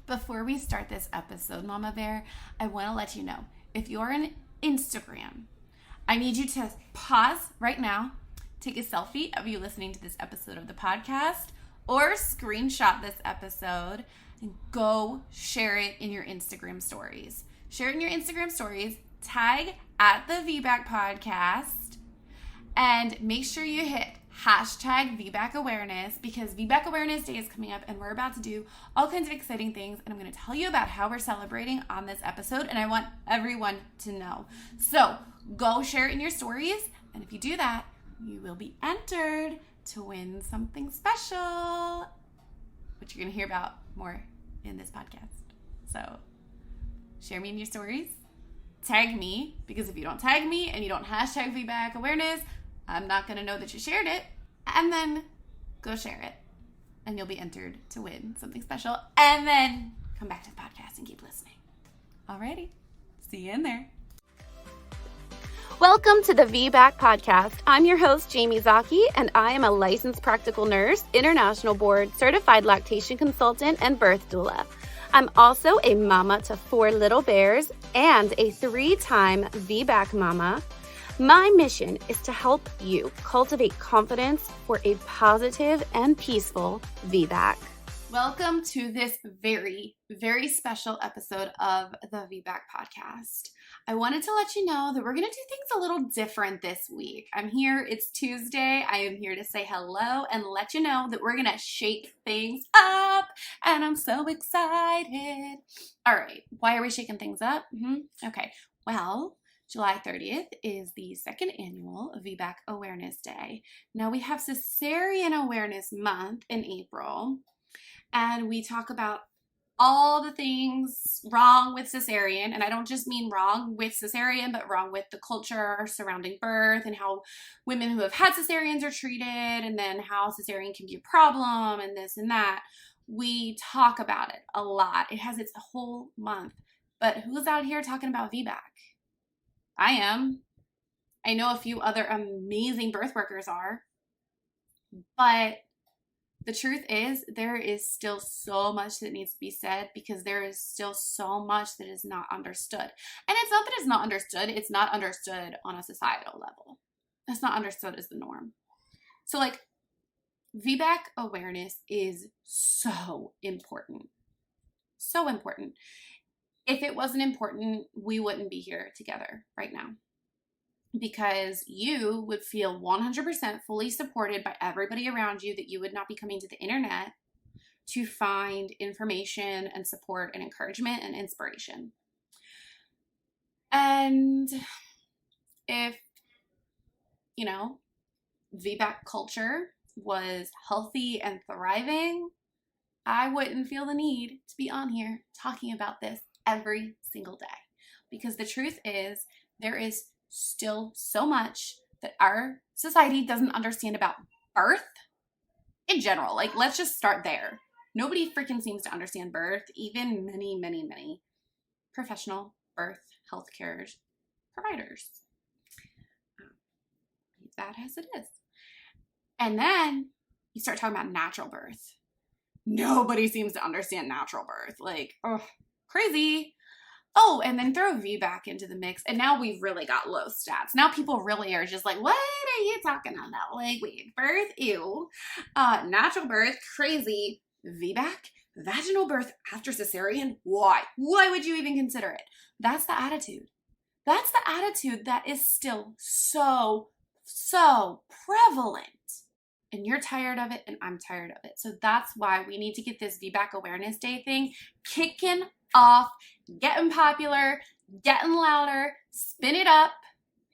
Before we start this episode, Mama Bear, I want to let you know, if you're on Instagram, I need you to pause right now, take a selfie of you listening to this episode of the podcast, or screenshot this episode and go share it in your Instagram stories. Share it in your Instagram stories, tag at the VBAC podcast, and make sure you hit hashtag VBAC Awareness, because VBAC Awareness Day is coming up and we're about to do all kinds of exciting things, and I'm going to tell you about how we're celebrating on this episode, and I want everyone to know. So go share it in your stories, and if you do that, you will be entered to win something special, which you're going to hear about more in this podcast. So share me in your stories, tag me, because if you don't tag me and you don't hashtag VBAC Awareness, I'm not going to know that you shared it. And then go share it, and you'll be entered to win something special. And then come back to the podcast and keep listening. Alrighty. See you in there. Welcome to the VBAC podcast. I'm your host, Jamie Zaki, and I am a licensed practical nurse, international board certified lactation consultant, and birth doula. I'm also a mama to 4 little bears and a 3-time VBAC mama. My mission is to help you cultivate confidence for a positive and peaceful VBAC. Welcome to this very, very special episode of the VBAC podcast. I wanted to let you know that we're going to do things a little different this week. I'm here, it's Tuesday. I am here to say hello and let you know that we're going to shake things up, and I'm so excited. All right, why are we shaking things up? Okay, well, July 30th is the second annual VBAC Awareness Day. Now we have Cesarean Awareness Month in April, and we talk about all the things wrong with cesarean, and I don't just mean wrong with cesarean, but wrong with the culture surrounding birth and how women who have had cesareans are treated, and then how cesarean can be a problem and this and that. We talk about it a lot. It has its whole month. But who's out here talking about VBAC? I am. I know a few other amazing birth workers are. But the truth is, there is still so much that needs to be said, because there is still so much that is not understood. And it's not that it's not understood. It's not understood on a societal level. It's not understood as the norm. So VBAC awareness is so important. So important. If it wasn't important, we wouldn't be here together right now, because you would feel 100% fully supported by everybody around you, that you would not be coming to the internet to find information and support and encouragement and inspiration. And if, VBAC culture was healthy and thriving, I wouldn't feel the need to be on here talking about this every single day, because the truth is, there is still so much that our society doesn't understand about birth in general. Let's just start there. Nobody freaking seems to understand birth, even many, many, many professional birth healthcare providers. Bad as it is. And then you start talking about natural birth. Nobody seems to understand natural birth. Crazy. Oh, and then throw VBAC into the mix, and now we've really got low stats. Now people really are just like, what are you talking about? Wait, birth, ew. Natural birth, crazy. VBAC, vaginal birth after cesarean, why? Why would you even consider it? That's the attitude. That's the attitude that is still so prevalent. And you're tired of it, and I'm tired of it. So that's why we need to get this VBAC Awareness Day thing kicking off, getting popular, getting louder, spin it up,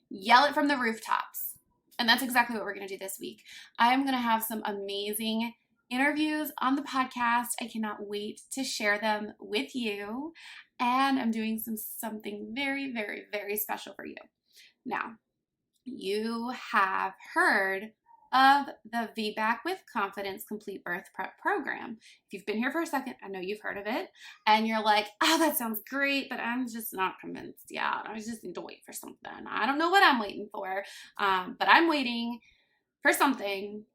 yell it from the rooftops. And that's exactly what we're going to do this week. I am going to have some amazing interviews on the podcast. I cannot wait to share them with you. And I'm doing something very, very, very special for you. Now, you have heard of the VBAC with Confidence Complete Birth Prep Program. If you've been here for a second, I know you've heard of it, and you're like, oh, that sounds great, but I'm just not convinced yet. I just need to wait for something. I don't know what I'm waiting for, but I'm waiting for something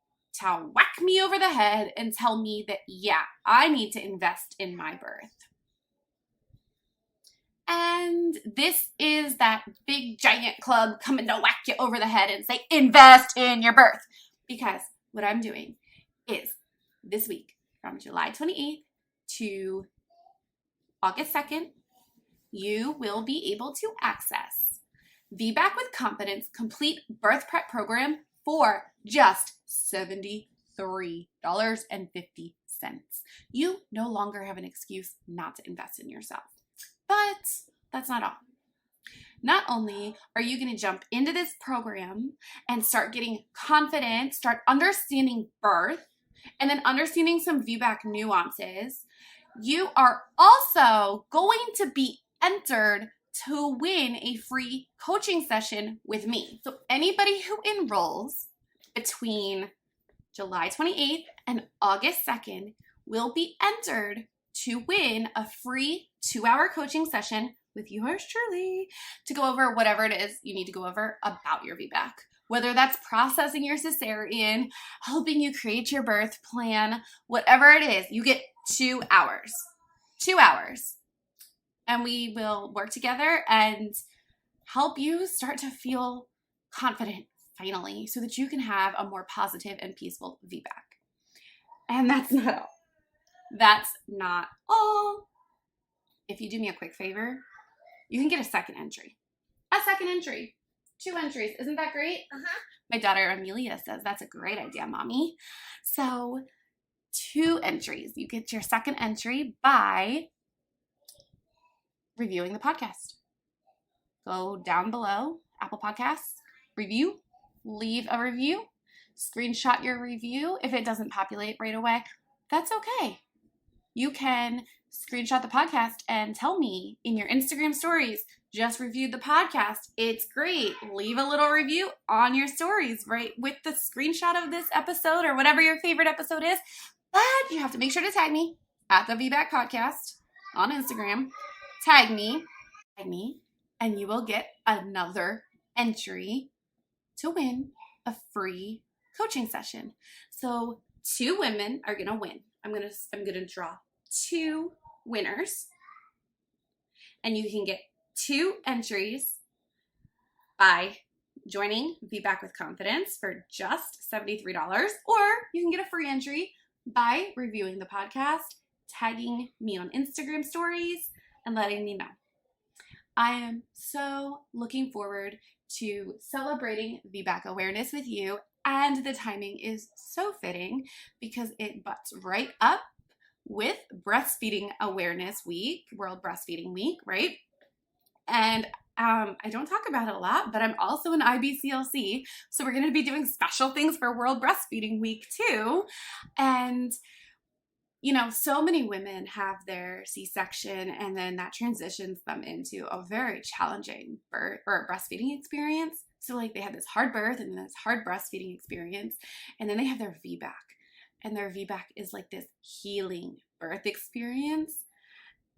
to whack me over the head and tell me that, yeah, I need to invest in my birth. And this is that big giant club coming to whack you over the head and say, invest in your birth. Because what I'm doing is this week from July 28th to August 2nd, you will be able to access VBAC with Confidence Complete Birth Prep Program for just $73.50. You no longer have an excuse not to invest in yourself. But that's not all. Not only are you going to jump into this program and start getting confident, start understanding birth, and then understanding some VBAC nuances, you are also going to be entered to win a free coaching session with me. So anybody who enrolls between July 28th and August 2nd will be entered to win a free 2-hour coaching session with yours truly to go over whatever it is you need to go over about your VBAC. Whether that's processing your cesarean, helping you create your birth plan, whatever it is, you get 2 hours. 2 hours. And we will work together and help you start to feel confident finally so that you can have a more positive and peaceful VBAC. And that's not all. That's not all. If you do me a quick favor, you can get a second entry. A second entry. 2 entries. Isn't that great? My daughter Amelia says that's a great idea, Mommy. So 2 entries. You get your second entry by reviewing the podcast. Go down below, Apple Podcasts, review, leave a review, screenshot your review. If it doesn't populate right away, that's okay. You can screenshot the podcast and tell me in your Instagram stories, just reviewed the podcast. It's great. Leave a little review on your stories, right? With the screenshot of this episode or whatever your favorite episode is. But you have to make sure to tag me at the VBAC Podcast on Instagram. Tag me, and you will get another entry to win a free coaching session. So 2 women are going to win. I'm going to draw 2 winners, and you can get 2 entries by joining VBAC with Confidence for just $73, or you can get a free entry by reviewing the podcast, tagging me on Instagram stories, and letting me know. I am so looking forward to celebrating VBAC Awareness with you, and the timing is so fitting because it butts right up with Breastfeeding Awareness Week, World Breastfeeding Week, right? And I don't talk about it a lot, but I'm also an IBCLC, so we're going to be doing special things for World Breastfeeding Week too. And you know, so many women have their C-section and then that transitions them into a very challenging birth or breastfeeding experience. So like they have this hard birth and then this hard breastfeeding experience, and then they have their VBAC. And their VBAC is like this healing birth experience.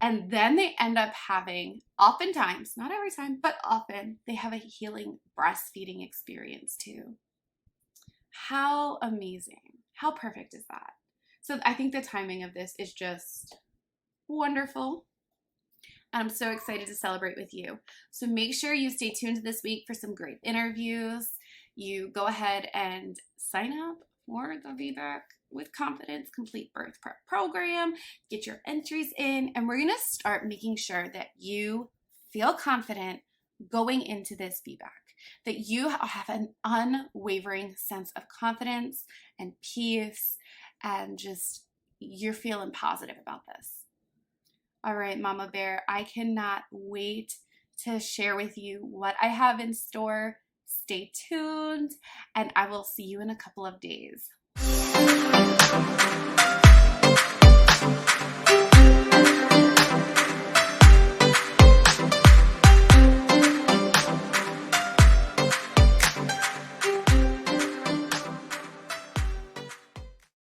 And then they end up having, oftentimes, not every time, but often, they have a healing breastfeeding experience too. How amazing. How perfect is that? So I think the timing of this is just wonderful. And I'm so excited to celebrate with you. So make sure you stay tuned this week for some great interviews. You go ahead and sign up for the VBAC with Confidence Complete Birth Prep Program. Get your entries in, and we're going to start making sure that you feel confident going into this VBAC, that you have an unwavering sense of confidence and peace, and just you're feeling positive about this. All right, Mama Bear, I cannot wait to share with you what I have in store. Stay tuned, and I will see you in a couple of days.